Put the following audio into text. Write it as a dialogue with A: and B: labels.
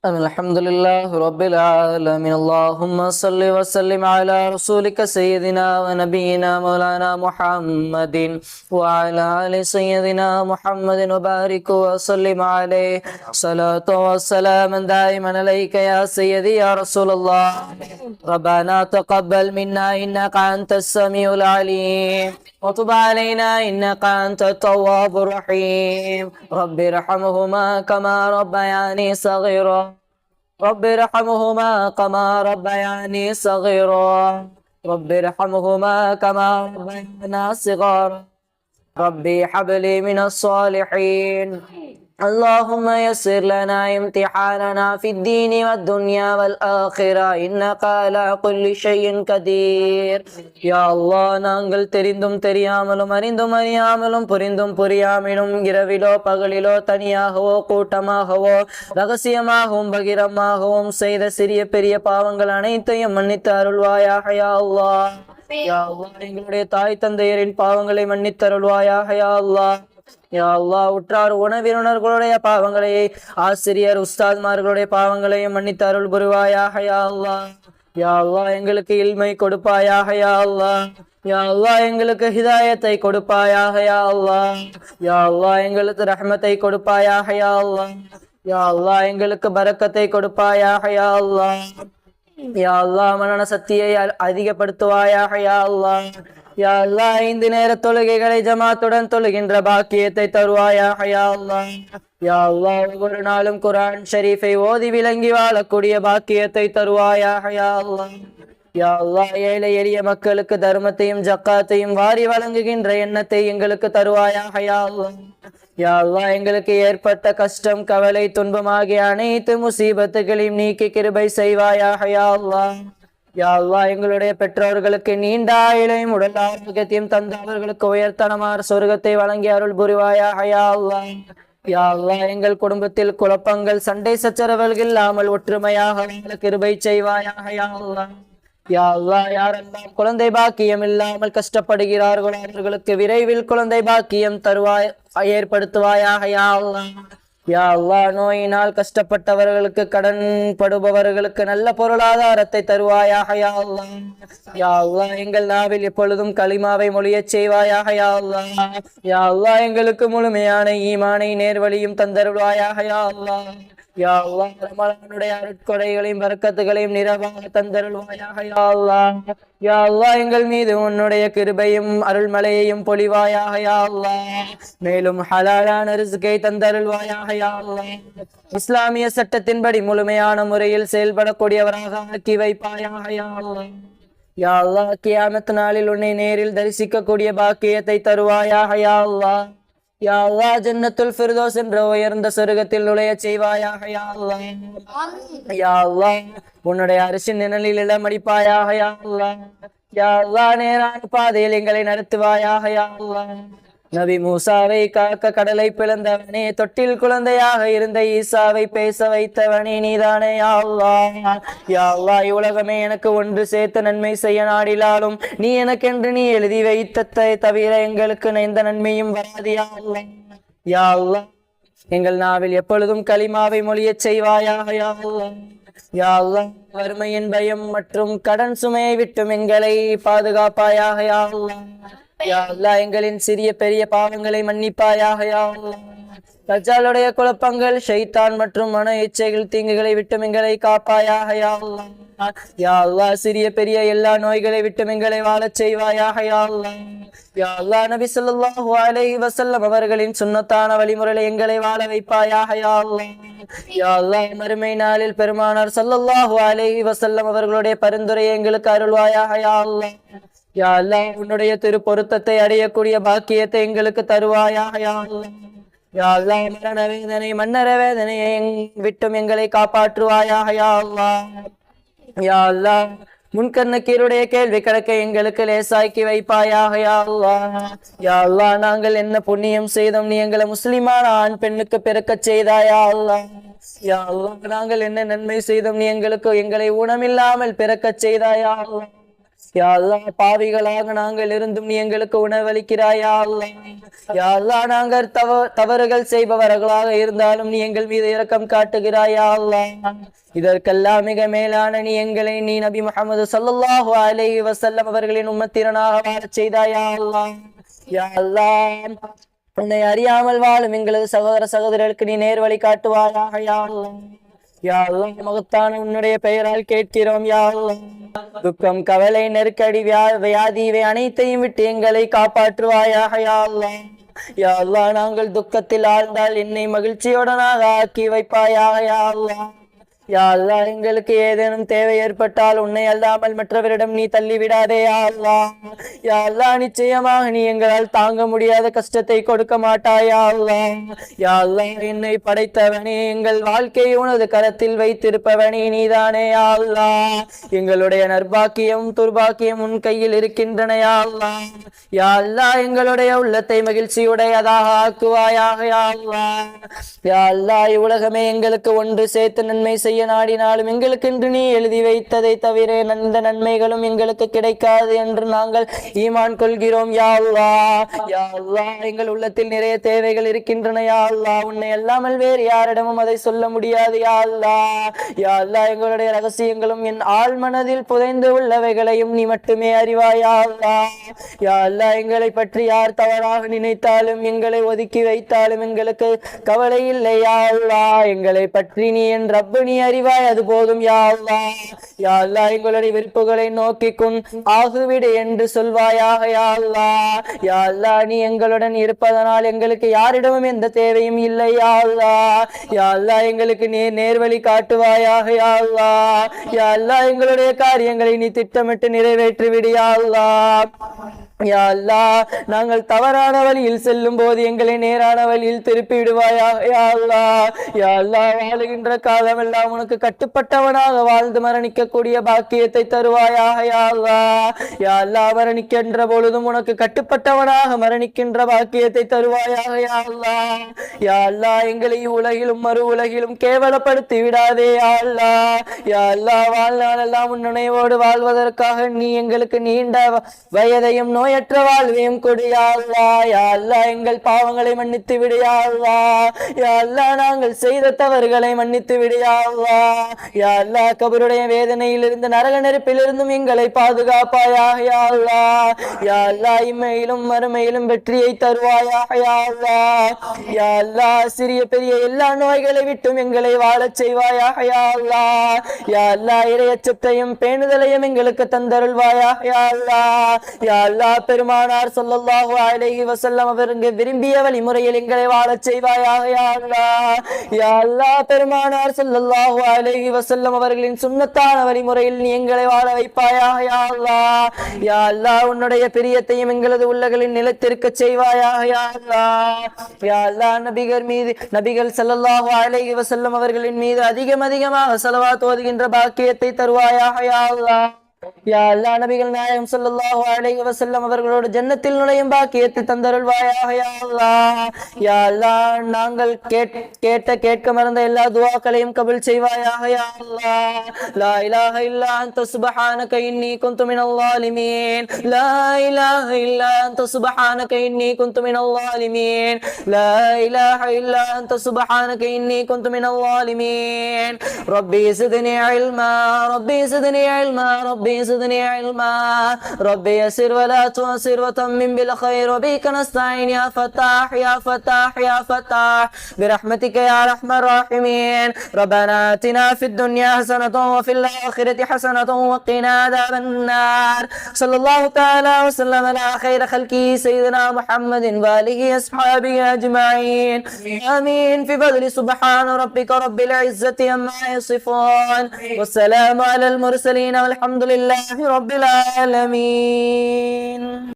A: الحمد لله رب العالمين. اللهم صل وسلم على رسولك سيدنا ونبينا مولانا محمد وعلى آل سيدنا محمد وبارك وسلم عليه صلاة والسلام دائما عليك يا سيدي يا رسول الله. ربنا تقبل منا إنك أنت السميع العليم وتب علينا إنك أنت التواب الرحيم. رب ارحمهما كما ربياني صغيرا رب ارحمهما كما ربياني صغيرا رب ارحمهما كما ربيانا صغارا ربي هب لي من الصالحين. اللهم يسر لنا امتحاننا في الدين والدنيا والآخرة إنك على كل شيء قدير. யா அல்லாஹ், நாங்கள் தெரிந்தும் தெரியாமலும் அறிந்தும் அறியாமலும் புரிந்தும் புரியாமலும் இரவிலோ பகலிலோ தனியாகவோ கூட்டமாகவோ ரகசியமாகவும் பகிரமாகவும் செய்த சிறிய பெரிய பாவங்கள் அனைத்தையும் மன்னித்து அருள்வாயாக யா அல்லாஹ். யா அல்லாஹ், எங்களுடைய தாய் தந்தையரின் பாவங்களை மன்னித்தருள்வாயாக யா அல்லாஹ். யா அல்லாஹ், உற்றார் உணவினர்களுடைய பாவங்களை, ஆசிரியர் உஸ்தாத்மார்களுடைய பாவங்களையும் மன்னித்து அருள் புரிவாயாக யா அல்லாஹ். யா அல்லாஹ், எங்களுக்கு இல்மை கொடுப்பாயாக யா அல்லாஹ். யா அல்லாஹ், எங்களுக்கு ஹிதாயத்தை கொடுப்பாயாக யா அல்லாஹ். யா அல்லாஹ், எங்களுக்கு ரஹ்மத்தை கொடுப்பாயாக யா அல்லாஹ். யா அல்லாஹ், எங்களுக்கு பரக்கத்தை கொடுப்பாயாக யா அல்லாஹ். யா அல்லாஹ், மனன சக்தியை அதிகப்படுத்துவாயாக யா அல்லாஹ். யா அல்லாஹ், 5 நேர தொழுகைகளை ஜமாத்துடன் தொழுகின்ற பாக்கியத்தை தருவாயாக யா அல்லாஹ். யா அல்லாஹ், ஒவ்வொரு நாளும் குர்ஆன் ஷரீஃபை ஓதி விளங்கி வாழக்கூடிய பாக்கியத்தை தருவாயாக யா அல்லாஹ். யா அல்லாஹ், ஏழை எளிய மக்களுக்கு தர்மத்தையும் ஜக்காத்தையும் வாரி வழங்குகின்ற எண்ணத்தை எங்களுக்கு தருவாயாக யா அல்லாஹ். யா அல்லாஹ், எங்களுக்கு ஏற்பட்ட கஷ்டம் கவலை துன்பம் ஆகிய அனைத்து முசீபத்துகளையும் நீக்கி கிருபை செய்வாயாக யா அல்லாஹ். யா அல்லாஹ், எங்களுடைய பெற்றோர்களுக்கு நீண்ட ஆயுளையும் உடல் ஆரோக்கியத்தையும் தந்து அவர்களுக்கு உயர்தனமான சொர்க்கத்தை வழங்கி அருள் புரிவாயாக யா அல்லாஹ். யா அல்லாஹ், எங்கள் குடும்பத்தில் குழப்பங்கள் சண்டை சச்சரவுகள் இல்லாமல் ஒற்றுமையாக கிருபை செய்வாயாக யா அல்லாஹ். யா அல்லாஹ், யாரெல்லாம் குழந்தை பாக்கியம் இல்லாமல் கஷ்டப்படுகிறார்களோ அவர்களுக்கு விரைவில் குழந்தை பாக்கியம் தருவாய் ஏற்படுத்துவாயாக யா அல்லாஹ். யா அல்லாஹ், நோயினால் கஷ்டப்பட்டவர்களுக்கு கடன் படுபவர்களுக்கு நல்ல பொருளாதாரத்தை தருவாயாக யா அல்லாஹ். யா அல்லாஹ், எங்கள் நாவில் எப்பொழுதும் கலிமாவை மொழியச் செய்வாயாக யா அல்லாஹ். யா அல்லாஹ், எங்களுக்கு முழுமையான ஈமானை நேர்வழியும் தந்தருவாயாக யா அல்லாஹ். யா அல்லாஹ், ரமலானுடைய அருட்கொடைகளையும் பரக்கத்துகளையும் நிறைவாக தந்தருள்வாயாக யா அல்லாஹ். யா அல்லாஹ், எங்கள் மீது உன்னுடைய கிருபையும் அருள்மலையையும் பொழிவாயாக யா அல்லாஹ். மேலும் ஹலாலான ரிஸ்கை தந்தருள்வாயாக யா அல்லாஹ். இஸ்லாமிய சட்டத்தின்படி முழுமையான முறையில் செயல்படக்கூடியவராக ஆக்கி வைப்பாயாக யா அல்லாஹ். யா அல்லாஹ், கியாமத் நாளில் உன்னை நேரில் தரிசிக்கக்கூடிய பாக்கியத்தை தருவாயாக யா அல்லாஹ். யா அல்லாஹ், ஜன்னத்துல் ஃபிர்தௌஸ் என்ற உயர்ந்த சொர்க்கத்தில் நுழைய செய்வாயாக யா அல்லாஹ். யா அல்லாஹ், உன்னுடைய அரிசின் நிழலில் இடமடிப்பாயாக யா அல்லாஹ். யா அல்லாஹ், நேரான பாதையில் எங்களை நடத்துவாயாக யா அல்லாஹ். நபி மூசாவை காக்க கடலை பிளந்தவனே, தொட்டில் குழந்தையாக இருந்த ஈசாவை பேச வைத்தவனே நீதானே யா அல்லாஹ். யா அல்லாஹ், உலகமே எனக்கு ஒன்று சேர்த்து நன்மை செய்ய நாடிலாலும் நீ எனக்கென்று நீ எழுதி வைத்ததை தவிர எங்களுக்கு எந்த நன்மையும் வராது யா அல்லாஹ். யா அல்லாஹ், எங்கள் நாவில் எப்பொழுதும் கலிமாவை மொழியச் செய்வாயாக யா அல்லாஹ். யா அல்லாஹ், வறுமையின் பயம் மற்றும் கடன் சுமையை விட்டும் எங்களை பாதுகாப்பாயாக யா அல்லாஹ். யா அல்லாஹ், எங்களின் சிறிய பெரிய பாவங்களை மன்னிப்பாயாக யா அல்லாஹ். தஜ்ஜாலுடைய குழப்பங்கள், ஷைத்தான் மற்றும் மன இச்சைகள் தீங்குகளை விட்டும் எங்களை காப்பாயாக யா அல்லாஹ். யா அல்லாஹ், சிறிய பெரிய எல்லா நோய்களை விட்டும் எங்களை வாழச் செய்வாயாக யா அல்லாஹ். யா அல்லாஹ், நபி ஸல்லல்லாஹு அலைஹி வஸல்லம் அவர்களின் சுன்னத்தான வழிமுறைகளை எங்களை வாழ வைப்பாயாக யா அல்லாஹ். யா அல்லாஹ், மறுமை நாளில் பெருமானார் ஸல்லல்லாஹு அலைஹி வஸல்லம் அவர்களுடைய பரிந்துரையை எங்களுக்கு அருள்வாயாக யா அல்லாஹ். யா அல்லாஹ், உன்னுடைய திரு பொருத்தத்தை அடையக்கூடிய பாக்கியத்தை எங்களுக்கு தருவாயாக யா அல்லாஹ். யா அல்லாஹ், மரண வேதனை மன்னர வேதனையை விட்டும் எங்களை காப்பாற்றுவாயாக யா அல்லாஹ். யா அல்லாஹ், முன்கண்ணக்கீருடைய கேள்வி கணக்கை எங்களுக்கு லேசாக்கி வைப்பாயாக யா அல்லாஹ். யா அல்லாஹ், நாங்கள் என்ன புண்ணியம் செய்தோம் நீ எங்களை முஸ்லிமான ஆண் பெண்ணுக்கு பிறக்க செய்தாயா அல்லாஹ். யா அல்லாஹ், நாங்கள் என்ன நன்மை செய்தோம் நீ எங்களை ஊனமில்லாமல் பிறக்க செய்தாயா அல்லாஹ். யா அல்லாஹ் பாவிகளாக நாங்கள் இருந்தும் நீ எங்களுக்கு உணவளிக்கிறாயா அல்லாஹ். யா அல்லாஹ் நாங்கள் தவறுகள் செய்பவர்களாக இருந்தாலும் நீ எங்கள் மீது இரக்கம் காட்டுகிறாயா அல்லாஹ். இதற்கெல்லாம் மிக மேலான நீ நபி முஹம்மது ஸல்லல்லாஹு அலைஹி வஸல்லம் அவர்களின் உம்மத்தினராக வாழச் செய்தாயா அல்லாஹ். யா அல்லாஹ் உன்னை அறியாமல் வாழும் எங்களது சகோதர சகோதரர்களுக்கு நீ நேர்வழி காட்டுவாயாக யா அல்லாஹ். யா அல்லாஹ் மகத்தான உன்னுடைய பெயரால் கேட்கிறோம் யா அல்லாஹ். துக்கம் கவலை நெருக்கடி வியாதி இவை அனைத்தையும் விட்டு எங்களை காப்பாற்றுவாயாக யா அல்லாஹ். யா அல்லாஹ் நாங்கள் துக்கத்தில் ஆழ்ந்தால் என்னை மகிழ்ச்சியுடனாக ஆக்கி வைப்பாயாக யா அல்லாஹ். யா அல்லாஹ் எங்களுக்கு ஏதேனும் தேவை ஏற்பட்டால் உன்னை அல்லாமல் மற்றவரிடம் நீ தள்ளிவிடாதே யா அல்லாஹ். யா அல்லாஹ் நிச்சயமாக நீ எங்களால் தாங்க முடியாத கஷ்டத்தை கொடுக்க மாட்டாயா அல்லாஹ். யா அல்லாஹ் என்னை படைத்தவனே, எங்கள் வாழ்க்கையை உனது கரத்தில் வைத்திருப்பவனே நீதானே யா அல்லாஹ். எங்களுடைய நற்பாக்கியம் துர்பாக்கியம் உன் கையில் இருக்கின்றன யா அல்லாஹ். யா அல்லாஹ் எங்களுடைய உள்ளத்தை மகிழ்ச்சியுடையதாக ஆக்குவாயாக யா அல்லாஹ். யா அல்லாஹ் இவ்வுலகமே எங்களுக்கு ஒன்று சேர்த்து நன்மை செய்ய நாடினாலும் எங்களுக்கென்று நீ எழுதி வைத்ததை தவிர எந்த நன்மைகளும் எங்களுக்கு கிடைக்காது என்று நாங்கள் ஈமான் கொள்கிறோம் யா அல்லாஹ். யா அல்லாஹ் எங்கள் உள்ளத்தில் நிறைய தேவைகள் இருக்கின்றன யா அல்லாஹ். உன்னை அல்லாமல் வேறு யாரிடமும் அதை சொல்ல முடியாது யா அல்லாஹ். யா அல்லாஹ் எங்களுடைய ரகசியங்களும் என் ஆழ் மனதில் புதைந்து உள்ளவைகளையும் நீ மட்டுமே அறிவாய் யா அல்லாஹ். யா அல்லாஹ் எங்களை பற்றி யார் தவறாக நினைத்தாலும் எங்களை ஒதுக்கி வைத்தாலும் எங்களுக்கு கவலை இல்லை யா அல்லாஹ். எங்களை பற்றி நீ என் ரப்பு நீ அறிவாய், அது போதும் யா அல்லாஹ். யா அல்லாஹ் எங்களுடைய விருப்புகளை நோக்கிக்கும் ஆகுவிடு என்று சொல்வாயாக யா அல்லாஹ். யா அல்லாஹ் நீ எங்களுடன் இருப்பதனால் எங்களுக்கு யாரிடமும் எந்த தேவையும் இல்லை யா அல்லாஹ். யா அல்லாஹ் எங்களுக்கு நீ நேர்வழி காட்டுவாயாக யா அல்லாஹ். யா அல்லாஹ் எங்களுடைய காரியங்களை நீ திட்டமிட்டு நிறைவேற்றி விடு யா அல்லாஹ். யா அல்லாஹ் நாங்கள் தவறான வழியில் செல்லும் போது எங்களை நேரான வழியில் திருப்பி விடுவாயாக யா அல்லாஹ். யா அல்லாஹ் வாழுகின்ற காலமெல்லாம் உனக்கு கட்டுப்பட்டவனாக வாழ்ந்து மரணிக்கக்கூடிய பாக்கியத்தை தருவாயாக யா அல்லாஹ். யா அல்லாஹ் மரணிக்கின்ற பொழுதும் உனக்கு கட்டுப்பட்டவனாக மரணிக்கின்ற பாக்கியத்தை தருவாயாக யா அல்லாஹ். யா அல்லாஹ் எங்களை உலகிலும் மறு உலகிலும் கேவலப்படுத்தி விடாதே யா அல்லாஹ். யா அல்லாஹ் வாழ்நாள் எல்லாம் உன் நினைவோடு வாழ்வதற்காக நீ எங்களுக்கு நீண்ட வயதையும் நோயற்ற வாழ்வையும் கொடு யா அல்லாஹ். யா அல்லாஹ் எங்கள் பாவங்களை மன்னித்து விடு யா அல்லாஹ். யா அல்லாஹ் நாங்கள் செய்த தவறுகளை மன்னித்து விடு யா அல்லாஹ். யா அல்லாஹ் கபருடைய வேதனையிலிருந்து நரக நெருப்பிலிருந்தும் எங்களை பாதுகாப்பாயாக யா அல்லாஹ். யா அல்லாஹ் இம்மையிலும் மறுமையிலும் வெற்றியை தருவாயாக யா அல்லாஹ். யா அல்லாஹ் சிறிய பெரிய எல்லா நோய்களை விட்டும் எங்களை வாழச் செய்வாயாக யா அல்லாஹ். யா அல்லாஹ் இறையச்சத்தையும் பேணுதலையும் எங்களுக்கு தந்தருள்வாயாக யா அல்லாஹ். யா அல்லாஹ் பெருமானார் ஸல்லல்லாஹு அலைஹி வஸல்லம் அவர்கள் விரும்பிய வழிமுறையில் எங்களை வாழச் செய்வாயாக யா அல்லாஹ். யா அல்லாஹ் பெருமானார் ஸல்லல்லாஹு அலைஹி வஸல்லம் அவர்களின் சுன்னத்தான வழிமுறையில் நீ எங்களை வாழ வைப்பாயாக யா அல்லாஹ். யா அல்லாஹ் உன்னுடைய பிரியத்தையும் எங்களது உள்ளங்களில் நிலைத்திருக்க செய்வாயாக யா அல்லாஹ். யா அல்லாஹ் நபிகள் ஸல்லல்லாஹு அலைஹி வஸல்லம் அவர்களின் மீது அதிகமாக ஸலவாத் ஓதுகின்ற பாக்கியத்தை தருவாயாக யா அல்லாஹ். யா அல்லாஹ் நபிகள் நாயகம் ஸல்லல்லாஹு அலைஹி வஸல்லம் அவர்களோடு ஜன்னத்தில் நுழையும் பாக்கியத்தை தந்தருள்வாயாக யா அல்லாஹ். யா அல்லாஹ் நாங்கள் கேட்க மறந்த எல்லா துஆக்களையும் கபூல் செய்வாயாக யா அல்லாஹ். லா இலாஹ இல்லா அன்த சுப்ஹானக இன்னி குன்து மினல் ஸாலிமீன். லா இலாஹ இல்லா அன்த சுப்ஹானக இன்னி குன்து மினல் ஸாலிமீன். லா இலாஹ இல்லா அன்த சுப்ஹானக இன்னி குன்து மினல் ஸாலிமீன். ரப்பி ஸித்னி இல்மா ரப்பி ஸித்னி இல்மா ربي زدني علما ربي يسر ولا تعسر وتمم بالخير وبك نستعين يا فتاح يا فتاح يا فتاح برحمتك يا ارحم الراحمين. ربنا آتنا في الدنيا حسنة وفي الآخرة حسنة وقنا عذاب النار. صلى الله تعالى وسلم على خير خلقه سيدنا محمد وآله أصحابه أجمعين. آمين. في فضل سبحان ربك رب العزة عما يصفون والسلام على المرسلين والحمد لله رب العالمين.